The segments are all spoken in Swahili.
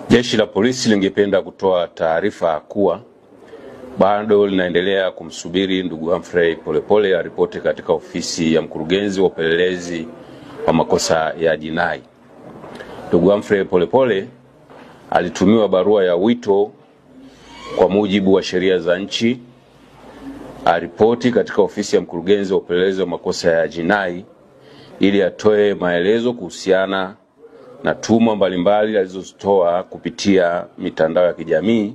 Jeshi la polisi lingependa kutoa taarifa kuwa bado linaendelea kumsubiri ndugu Humphrey Polepole aripoti katika ofisi ya mkurugenzi wa upelelezi wa makosa ya jinai. Ndugu Humphrey Polepole alitumiwa barua ya wito kwa mujibu wa sheria za nchi aripoti katika ofisi ya mkurugenzi wa upelelezi wa makosa ya jinai ili atoe maelezo kuhusiana na tuma mbalimbali alizozitoa kupitia mitandao ya kijamii,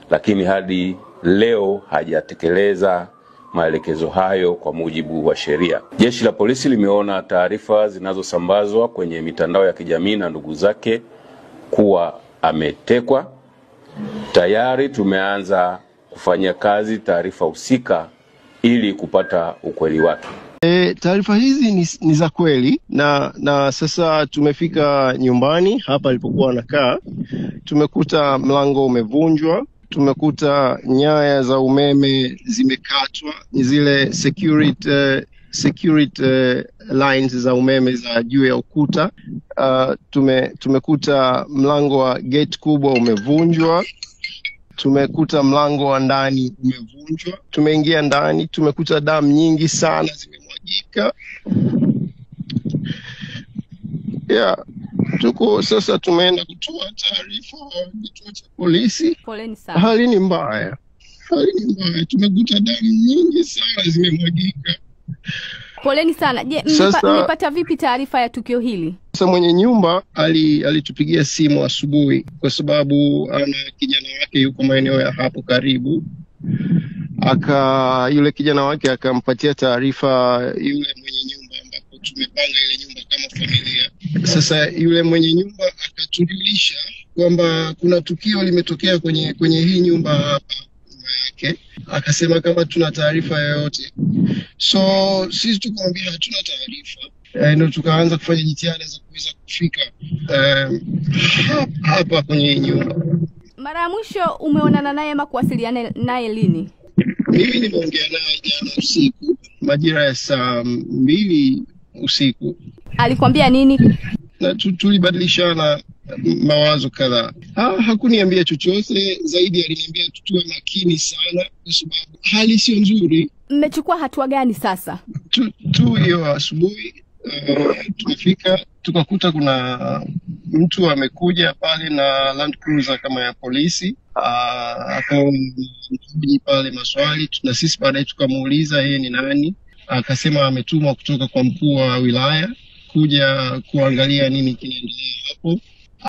lakini hadi leo hajatekeleza maelekezo hayo kwa mujibu wa sheria. Jeshi la polisi limeona taarifa zinazosambazwa kwenye mitandao ya kijamii na ndugu zake kuwa ametekwa. Tayari tumeanza kufanyia kazi taarifa husika ili kupata ukweli wake. Taarifa hizi ni za kweli na sasa tumefika nyumbani hapa alipokuwa anakaa. Tumekuta mlango umevunjwa, tumekuta nyaya za umeme zimekatwa, zile security lines za umeme za juu ya ukuta. Tumekuta mlango wa gate kubwa umevunjwa. Tumekuta mlango wa ndani umevunjwa. Tumeingia ndani, tumekuta damu nyingi sana zimemwagika. Tuko sasa tumeenda kutoa taarifa kituo cha polisi. Poleni sana. Hali ni mbaya. Tumekuta damu nyingi sana zimemwagika. Poleni sana. Je, mmepata vipi taarifa ya tukio hili? Sasa mwenye nyumba alitupigia simu asubuhi kwa sababu ana kijana wake yuko maeneo ya hapo karibu. Yule kijana wake akampatia taarifa yule mwenye nyumba, ambapo tumepanga ile nyumba kama familia. Sasa yule mwenye nyumba akatujulisha kwamba kuna tukio limetokea kwenye hii nyumba hapa yake. Akasema kama tuna taarifa yoyote. So sisi tukamwambia hatuna taarifa. Ndio tukaanza kufanya jitihada za kuweza kufika hapa kwenye nyumba. Mara ya mwisho umeonana naye ama kuwasiliana naye lini? Mimi nimeongea naye jana usiku majira ya saa 2 usiku. Alikwambia nini? Na tulibadilishana mawazo kadhaa. Hakuniambia chochote zaidi, aliniambia tuwe makini sana kwa sababu hali sio nzuri. Mmechukua hatua gani sasa? Hiyo asubuhi tumefika tukakuta kuna mtu amekuja pale na Land Cruiser kama ya polisi. Akajibu pale maswali na sisi baadaye tukamuuliza yeye ni nani. Akasema ametumwa kutoka kwa mkuu wa wilaya kuja kuangalia nini kinaendelea hapo.